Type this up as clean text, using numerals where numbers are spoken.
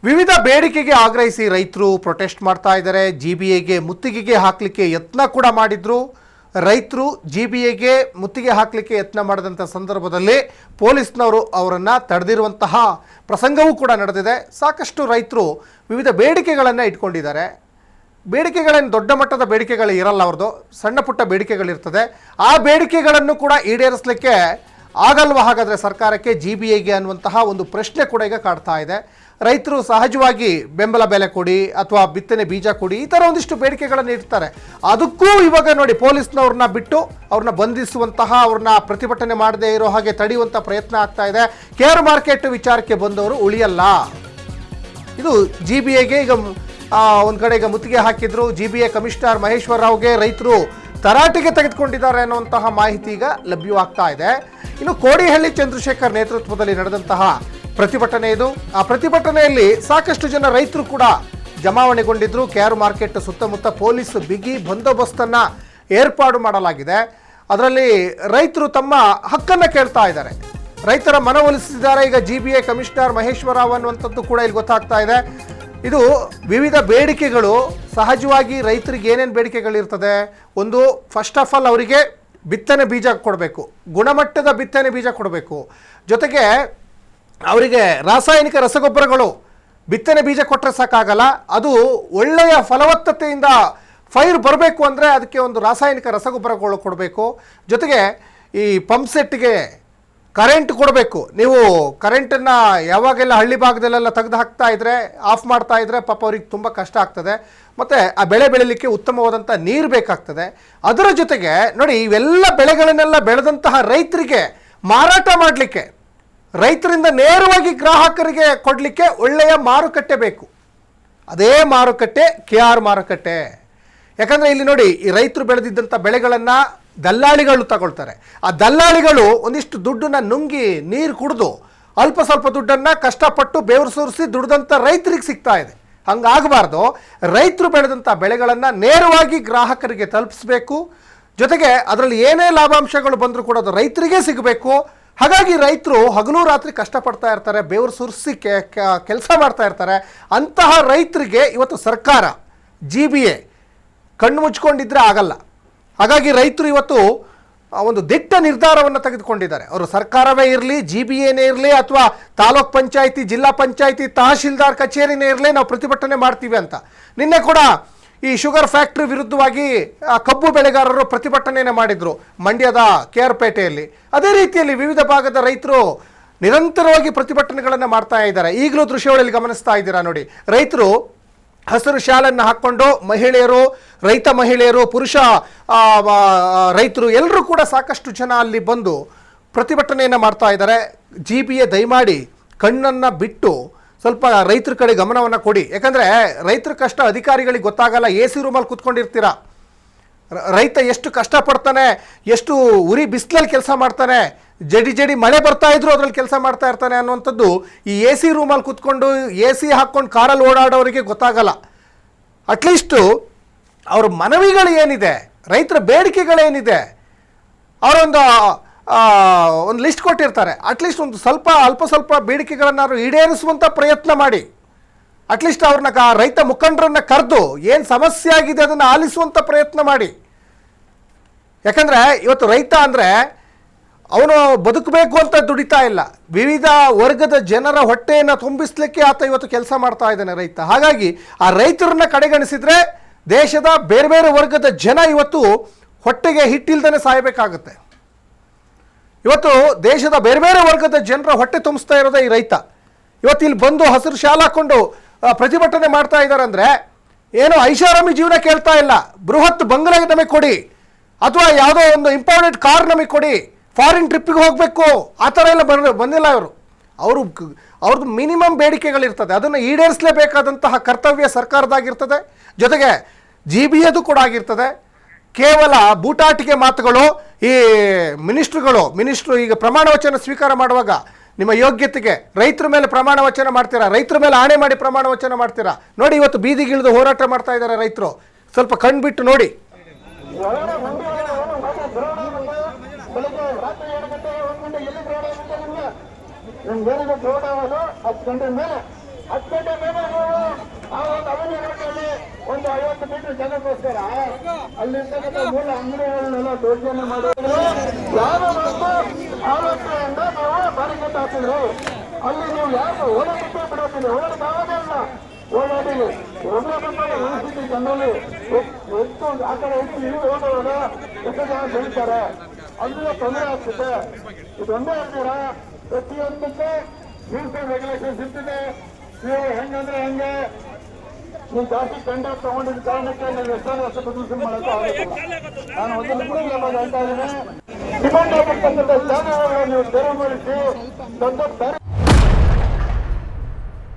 ವಿವಿಧ ಬೇಡಿಕೆಗೆ ಆಗ್ರಹಿಸಿ ರೈತರು ಪ್ರೊಟೆಸ್ಟ್ ಮಾಡ್ತಾ ಇದ್ದಾರೆ. ಜಿಬಿಎಗೆ ಮುತ್ತಿಗೆಗೆ ಹಾಕಲಿಕ್ಕೆ ಯತ್ನ ಕೂಡ ಮಾಡಿದ್ರು. ರೈತರು ಜಿಬಿಎಗೆ ಮುತ್ತಿಗೆ ಹಾಕಲಿಕ್ಕೆ ಯತ್ನ ಮಾಡಿದಂಥ ಸಂದರ್ಭದಲ್ಲಿ ಪೊಲೀಸ್ನವರು ಅವರನ್ನು ತಡೆದಿರುವಂತಹ ಪ್ರಸಂಗವೂ ಕೂಡ ನಡೆದಿದೆ. ಸಾಕಷ್ಟು ರೈತರು ವಿವಿಧ ಬೇಡಿಕೆಗಳನ್ನು ಇಟ್ಕೊಂಡಿದ್ದಾರೆ. ಬೇಡಿಕೆಗಳೇನು ದೊಡ್ಡ ಮಟ್ಟದ ಬೇಡಿಕೆಗಳು ಇರಲ್ಲ, ಅವ್ರದ್ದು ಸಣ್ಣ ಪುಟ್ಟ ಬೇಡಿಕೆಗಳಿರ್ತದೆ. ಆ ಬೇಡಿಕೆಗಳನ್ನು ಕೂಡ ಈಡೇರಿಸಲಿಕ್ಕೆ ಆಗಲ್ವಾ ಹಾಗಾದರೆ ಸರ್ಕಾರಕ್ಕೆ, ಜಿಬಿಎಗೆ ಅನ್ನುವಂತಹ ಒಂದು ಪ್ರಶ್ನೆ ಕೂಡ ಈಗ ಕಾಡ್ತಾ ಇದೆ. ರೈತರು ಸಹಜವಾಗಿ ಬೆಂಬಲ ಬೆಲೆ ಕೊಡಿ ಅಥವಾ ಬಿತ್ತನೆ ಬೀಜ ಕೊಡಿ, ಈ ಥರ ಒಂದಿಷ್ಟು ಬೇಡಿಕೆಗಳನ್ನು ಇಡ್ತಾರೆ. ಅದಕ್ಕೂ ಇವಾಗ ನೋಡಿ ಪೊಲೀಸ್ನವ್ರನ್ನ ಬಿಟ್ಟು ಅವ್ರನ್ನ ಬಂಧಿಸುವಂತಹ, ಅವ್ರನ್ನ ಪ್ರತಿಭಟನೆ ಮಾಡದೇ ಇರೋ ಹಾಗೆ ತಡೆಯುವಂಥ ಪ್ರಯತ್ನ ಆಗ್ತಾ ಇದೆ. ಕೇರ್ ಮಾರ್ಕೆಟ್ ವಿಚಾರಕ್ಕೆ ಬಂದವರು ಉಳಿಯಲ್ಲ. ಇದು ಜಿಬಿಎಗೆ ಈಗ ಒಂದು ಕಡೆ ಈಗ ಮುತ್ತಿಗೆ ಹಾಕಿದ್ರು. ಜಿಬಿಎ ಕಮಿಷನರ್ ಮಹೇಶ್ವರ್ ರಾವ್ಗೆ ರೈತರು ತರಾಟೆಗೆ ತೆಗೆದುಕೊಂಡಿದ್ದಾರೆ ಅನ್ನುವಂತಹ ಮಾಹಿತಿ ಈಗ ಲಭ್ಯವಾಗ್ತಾ ಇದೆ. ಇನ್ನು ಕೋಡಿಹಳ್ಳಿ ಚಂದ್ರಶೇಖರ್ ನೇತೃತ್ವದಲ್ಲಿ ನಡೆದಂತಹ ಪ್ರತಿಭಟನೆ ಇದು. ಆ ಪ್ರತಿಭಟನೆಯಲ್ಲಿ ಸಾಕಷ್ಟು ಜನ ರೈತರು ಕೂಡ ಜಮಾವಣೆಗೊಂಡಿದ್ರು. ಕೆಆರ್ ಮಾರ್ಕೆಟ್ ಸುತ್ತಮುತ್ತ ಪೊಲೀಸ್ ಬಿಗಿ ಬಂದೋಬಸ್ತನ್ನು ಏರ್ಪಾಡು ಮಾಡಲಾಗಿದೆ. ಅದರಲ್ಲಿ ರೈತರು ತಮ್ಮ ಹಕ್ಕನ್ನು ಕೇಳ್ತಾ ಇದ್ದಾರೆ, ರೈತರ ಮನವೊಲಿಸಿದ್ದಾರೆ. ಈಗ ಜಿಬಿಎ ಕಮಿಷನರ್ ಮಹೇಶ್ವರ ರಾವ್ ಅನ್ನುವಂಥದ್ದು ಕೂಡ ಇಲ್ಲಿ ಗೊತ್ತಾಗ್ತಾ ಇದೆ. ಇದು ವಿವಿಧ ಬೇಡಿಕೆಗಳು. ಸಹಜವಾಗಿ ರೈತರಿಗೆ ಏನೇನು ಬೇಡಿಕೆಗಳಿರ್ತದೆ, ಒಂದು ಫಸ್ಟ್ ಆಫ್ ಆಲ್ ಅವರಿಗೆ ಬಿತ್ತನೆ ಬೀಜ ಕೊಡಬೇಕು, ಗುಣಮಟ್ಟದ ಬಿತ್ತನೆ ಬೀಜ ಕೊಡಬೇಕು. ಜೊತೆಗೆ ಅವರಿಗೆ ರಾಸಾಯನಿಕ ರಸಗೊಬ್ಬರಗಳು, ಬಿತ್ತನೆ ಬೀಜ ಕೊಟ್ಟರೆ ಸಾಕಾಗಲ್ಲ, ಅದು ಒಳ್ಳೆಯ ಫಲವತ್ತತೆಯಿಂದ ಫೈರ್ ಬರಬೇಕು ಅಂದರೆ ಅದಕ್ಕೆ ಒಂದು ರಾಸಾಯನಿಕ ರಸಗೊಬ್ಬರಗಳು ಕೊಡಬೇಕು. ಜೊತೆಗೆ ಈ ಪಂಪ್ ಸೆಟ್ಗೆ ಕರೆಂಟ್ ಕೊಡಬೇಕು. ನೀವು ಕರೆಂಟನ್ನು ಯಾವಾಗೆಲ್ಲ ಹಳ್ಳಿ ಭಾಗದಲ್ಲೆಲ್ಲ ತೆಗೆದು ಹಾಕ್ತಾ ಇದ್ದರೆ, ಆಫ್ ಮಾಡ್ತಾ ಇದ್ದರೆ ಪಾಪ ಅವ್ರಿಗೆ ತುಂಬ ಕಷ್ಟ ಆಗ್ತದೆ. ಮತ್ತು ಆ ಬೆಳೆ ಬೆಳೀಲಿಕ್ಕೆ ಉತ್ತಮವಾದಂಥ ನೀರು ಬೇಕಾಗ್ತದೆ. ಅದರ ಜೊತೆಗೆ ನೋಡಿ, ಇವೆಲ್ಲ ಬೆಳೆಗಳನ್ನೆಲ್ಲ ಬೆಳೆದಂತಹ ರೈತರಿಗೆ ಮಾರಾಟ ಮಾಡಲಿಕ್ಕೆ, ರೈತರಿಂದ ನೇರವಾಗಿ ಗ್ರಾಹಕರಿಗೆ ಕೊಡಲಿಕ್ಕೆ ಒಳ್ಳೆಯ ಮಾರುಕಟ್ಟೆ ಬೇಕು. ಅದೇ ಮಾರುಕಟ್ಟೆ ಕೆಆರ್ ಮಾರುಕಟ್ಟೆ. ಯಾಕಂದರೆ ಇಲ್ಲಿ ನೋಡಿ, ಈ ರೈತರು ಬೆಳೆದಿದ್ದಂಥ ಬೆಳೆಗಳನ್ನು ದಲ್ಲಾಳಿಗಳು ತಗೊಳ್ತಾರೆ. ಆ ದಲ್ಲಾಳಿಗಳು ಒಂದಿಷ್ಟು ದುಡ್ಡನ್ನು ನುಂಗಿ ನೀರು ಕುಡಿದು ಅಲ್ಪ ಸ್ವಲ್ಪ ದುಡ್ಡನ್ನು ಕಷ್ಟಪಟ್ಟು ಬೆವರು ಸುರಿಸಿ ದುಡ್ದಂಥ ರೈತರಿಗೆ ಸಿಗ್ತಾ ಇದೆ. ಹಂಗಾಗಬಾರ್ದು. ರೈತರು ಬೆಳೆದಂಥ ಬೆಳೆಗಳನ್ನು ನೇರವಾಗಿ ಗ್ರಾಹಕರಿಗೆ ತಲುಪಿಸಬೇಕು. ಜೊತೆಗೆ ಅದರಲ್ಲಿ ಏನೇ ಲಾಭಾಂಶಗಳು ಬಂದರೂ ಕೂಡ ಅದು ರೈತರಿಗೆ ಸಿಗಬೇಕು. ಹಾಗಾಗಿ ರೈತರು ಹಗಲು ರಾತ್ರಿ ಕಷ್ಟಪಡ್ತಾ ಇರ್ತಾರೆ, ಬೆವರು ಸುರಿಸಿ ಕೆಲಸ ಮಾಡ್ತಾ ಇರ್ತಾರೆ. ಅಂತಹ ರೈತರಿಗೆ ಇವತ್ತು ಸರ್ಕಾರ, ಜಿಬಿಎ ಕಣ್ಣು ಮುಚ್ಕೊಂಡಿದ್ರೆ ಆಗಲ್ಲ. ಹಾಗಾಗಿ ರೈತರು ಇವತ್ತು ಒಂದು ದಿಟ್ಟ ನಿರ್ಧಾರವನ್ನು ತೆಗೆದುಕೊಂಡಿದ್ದಾರೆ. ಅವರು ಸರ್ಕಾರವೇ ಇರಲಿ, ಜಿಬಿಎನೇ ಇರಲಿ, ಅಥವಾ ತಾಲೂಕ್ ಪಂಚಾಯಿತಿ, ಜಿಲ್ಲಾ ಪಂಚಾಯಿತಿ, ತಹಶೀಲ್ದಾರ್ ಕಚೇರಿನೇ ಇರಲಿ, ನಾವು ಪ್ರತಿಭಟನೆ ಮಾಡ್ತೀವಿ ಅಂತ. ನಿನ್ನೆ ಕೂಡ ಈ ಶುಗರ್ ಫ್ಯಾಕ್ಟ್ರಿ ವಿರುದ್ಧವಾಗಿ ಕಬ್ಬು ಬೆಳೆಗಾರರು ಪ್ರತಿಭಟನೆಯನ್ನು ಮಾಡಿದರು ಮಂಡ್ಯದ ಕೆಆರ್ಪೇಟೆಯಲ್ಲಿ. ಅದೇ ರೀತಿಯಲ್ಲಿ ವಿವಿಧ ಭಾಗದ ರೈತರು ನಿರಂತರವಾಗಿ ಪ್ರತಿಭಟನೆಗಳನ್ನು ಮಾಡ್ತಾ ಇದ್ದಾರೆ. ಈಗಲೂ ದೃಶ್ಯಾವಳಿಯಲ್ಲಿ ಗಮನಿಸ್ತಾ ಇದ್ದೀರಾ ನೋಡಿ, ರೈತರು ಹಸಿರು ಶಾಲನ್ನು ಹಾಕ್ಕೊಂಡು ಮಹಿಳೆಯರು, ರೈತ ಮಹಿಳೆಯರು, ಪುರುಷ ರೈತರು ಎಲ್ಲರೂ ಕೂಡ ಸಾಕಷ್ಟು ಜನ ಅಲ್ಲಿ ಬಂದು ಪ್ರತಿಭಟನೆಯನ್ನು ಮಾಡ್ತಾ ಇದ್ದಾರೆ. ಜಿಬಿಎ ದಯಮಾಡಿ ಕಣ್ಣನ್ನು ಬಿಟ್ಟು ಸ್ವಲ್ಪ ರೈತರ ಕಡೆ ಗಮನವನ್ನು ಕೊಡಿ. ಯಾಕಂದರೆ ರೈತರ ಕಷ್ಟ ಅಧಿಕಾರಿಗಳಿಗೆ ಗೊತ್ತಾಗಲ್ಲ. ಎ ಸಿ ರೂಮಲ್ಲಿ ಕೂತ್ಕೊಂಡಿರ್ತೀರ. ರೈತ ಎಷ್ಟು ಕಷ್ಟಪಡ್ತಾನೆ, ಎಷ್ಟು ಉರಿ ಬಿಸಿಲಲ್ಲಿ ಕೆಲಸ ಮಾಡ್ತಾನೆ, ಜಡಿ ಜಡಿ ಮಳೆ ಬರ್ತಾ ಇದ್ರು ಅದರಲ್ಲಿ ಕೆಲಸ ಮಾಡ್ತಾ ಇರ್ತಾನೆ ಅನ್ನುವಂಥದ್ದು ಈ ಎ ಸಿ ರೂಮಲ್ಲಿ ಕೂತ್ಕೊಂಡು ಎ ಸಿ ಹಾಕ್ಕೊಂಡು ಕಾರಲ್ಲಿ ಓಡಾಡೋರಿಗೆ ಗೊತ್ತಾಗಲ್ಲ. ಅಟ್ಲೀಸ್ಟು ಅವ್ರ ಮನವಿಗಳು ಏನಿದೆ, ರೈತರ ಬೇಡಿಕೆಗಳೇನಿದೆ, ಅವರೊಂದು ಒಂದು ಲಿಸ್ಟ್ ಕೊಟ್ಟಿರ್ತಾರೆ. ಅಟ್ಲೀಸ್ಟ್ ಒಂದು ಸ್ವಲ್ಪ ಅಲ್ಪ ಸ್ವಲ್ಪ ಬೇಡಿಕೆಗಳನ್ನು ಈಡೇರಿಸುವಂಥ ಪ್ರಯತ್ನ ಮಾಡಿ. ಅಟ್ಲೀಸ್ಟ್ ಅವ್ರನ್ನ ರೈತ ಮುಖಂಡರನ್ನ ಕರೆದು ಏನು ಸಮಸ್ಯೆ ಆಗಿದೆ ಅದನ್ನು ಆಲಿಸುವಂಥ ಪ್ರಯತ್ನ ಮಾಡಿ. ಯಾಕಂದರೆ ಇವತ್ತು ರೈತ ಅಂದರೆ ಅವನು ಬದುಕಬೇಕು ಅಂತ ದುಡಿತಾ ಇಲ್ಲ, ವಿವಿಧ ವರ್ಗದ ಜನರ ಹೊಟ್ಟೆಯನ್ನು ತುಂಬಿಸ್ಲಿಕ್ಕೆ ಆತ ಇವತ್ತು ಕೆಲಸ ಮಾಡ್ತಾ ಇದ್ದಾನೆ ರೈತ. ಹಾಗಾಗಿ ಆ ರೈತರನ್ನ ಕಡೆಗಣಿಸಿದರೆ ದೇಶದ ಬೇರೆ ಬೇರೆ ವರ್ಗದ ಜನ ಇವತ್ತು ಹೊಟ್ಟೆಗೆ ಹಿಟ್ಟಿಲ್ದೇ ಸಾಯಬೇಕಾಗುತ್ತೆ. ಇವತ್ತು ದೇಶದ ಬೇರೆ ಬೇರೆ ವರ್ಗದ ಜನರ ಹೊಟ್ಟೆ ತುಂಬಿಸ್ತಾ ಇರೋದೇ ಈ ರೈತ. ಇವತ್ತು ಇಲ್ಲಿ ಬಂದು ಹಸಿರು ಶಾಲೆ ಹಾಕ್ಕೊಂಡು ಪ್ರತಿಭಟನೆ ಮಾಡ್ತಾ ಇದ್ದಾರೆ ಅಂದರೆ ಏನೋ ಐಷಾರಾಮಿ ಜೀವನ ಕೇಳ್ತಾ ಇಲ್ಲ. ಬೃಹತ್ ಬಂಗಲೆ ನಮಗೆ ಕೊಡಿ, ಅಥವಾ ಯಾವುದೋ ಒಂದು ಇಂಪಾರ್ಟೆಂಟ್ ಕಾರ್ ನಮಗೆ ಕೊಡಿ, ಫಾರಿನ್ ಟ್ರಿಪ್ಪಿಗೆ ಹೋಗಬೇಕು, ಆ ಥರ ಎಲ್ಲ ಬಂದಿಲ್ಲ ಇವರು. ಅವ್ರದ್ದು ಮಿನಿಮಮ್ ಬೇಡಿಕೆಗಳಿರ್ತದೆ, ಅದನ್ನು ಈಡೇರಿಸಲೇಬೇಕಾದಂತಹ ಕರ್ತವ್ಯ ಸರ್ಕಾರದಾಗಿರ್ತದೆ. ಜೊತೆಗೆ ಜಿಬಿಎದು ಕೂಡ ಆಗಿರ್ತದೆ. ಕೇವಲ ಬೂಟಾಟಿಕೆ ಮಾತುಗಳು. ಈ ಮಿನಿಸ್ಟ್ರು ಈಗ ಪ್ರಮಾಣ ವಚನ ಸ್ವೀಕಾರ ಮಾಡುವಾಗ ನಿಮ್ಮ ಯೋಗ್ಯತೆಗೆ ರೈತರ ಮೇಲೆ ಪ್ರಮಾಣ ವಚನ ಮಾಡ್ತೀರಾ, ರೈತರ ಮೇಲೆ ಆಣೆ ಮಾಡಿ ಪ್ರಮಾಣ ವಚನ ಮಾಡ್ತೀರಾ. ನೋಡಿ ಇವತ್ತು ಬೀದಿಗಿಳಿದು ಹೋರಾಟ ಮಾಡ್ತಾ ಇದ್ದಾರೆ ರೈತರು. ಸ್ವಲ್ಪ ಕಣ್ಬಿಟ್ಟು ನೋಡಿ. ನಮ್ಗೇನಿದೆ ಪ್ರೋಗ್ರಾಮ್ 10 ಗಂಟೆ ಮೇಲೆ 10 ಗಂಟೆ ಮೇಲೆ ನೀವು ಆ ಒಂದು ಅವಧಿ ರೋಡ್ನಲ್ಲಿ ಒಂದು 50 ಮೀಟರ್ ಜಾಗಕ್ಕೋಸ್ಕರ ಅಲ್ಲಿರ್ತಕ್ಕಂಥ ಮೂಲ ಅಂಗಡಿಗಳನ್ನೆಲ್ಲ ದೌರ್ಜನ್ಯ ಮಾಡಿದ್ರು. ಯಾವ ಒಂದು ಆಲೋಚನೆಯಿಂದ ನೀವು ಬಾರಿಕೆಟ್ ಹಾಕಿದ್ರು. ಅಲ್ಲಿ ನೀವು ಯಾರು ಓಡಾಟಕ್ಕೆ ಬಿಡೋದಿಲ್ಲ, ಓಡಾಟಕ್ಕೆ ಆಗೋದಿಲ್ಲ. ಓಡಾಡಿಲಿ ಪರಿಸ್ಥಿತಿ ಜನರಲ್ಲಿ ಎಷ್ಟು ಆ ಕಡೆ ಹೆಚ್ಚು ನೀವು ಹೋಗುವಾಗ ಎಷ್ಟು ಜನ ಬೆಳೀತಾರೆ, ಅಲ್ಲಿಂದ ತೊಂದರೆ ಆಗ್ತದೆ. ಇದೊಂದೇ ಹೇಳ್ತೀರಾ, ಪ್ರತಿಯೊಂದಕ್ಕೆ ರೂಲ್ಸ್ ಅಂಡ್ ರೆಗ್ಯುಲೇಷನ್ಸ್ ಇರ್ತದೆ. ನೀವು ಹೆಂಗಂದ್ರೆ ಹೆಂಗೆ ನೀವು ಜಾಸ್ತಿ ಕಂಡಕ್ಟ್ ತಗೊಂಡಿದ್ದ ಕಾರಣಕ್ಕೆ ನೀವು ಎಷ್ಟೊಂದು ವರ್ಷ ಪ್ರದರ್ಶನ ಮಾಡೋಕ್ಕೂ ಆಗುತ್ತಿಲ್ಲ. ನಾನು ಒಂದು ಕೂಡ ಹೇಳ್ತಾ ಇದ್ದೀನಿ, ಡಿಮಾಂಡ್ ಆಗಿರ್ತಕ್ಕಂಥ ಜಾಗಗಳನ್ನು ನೀವು ತೆರವುಗೊಳಿಸಿ ದೊಡ್ಡ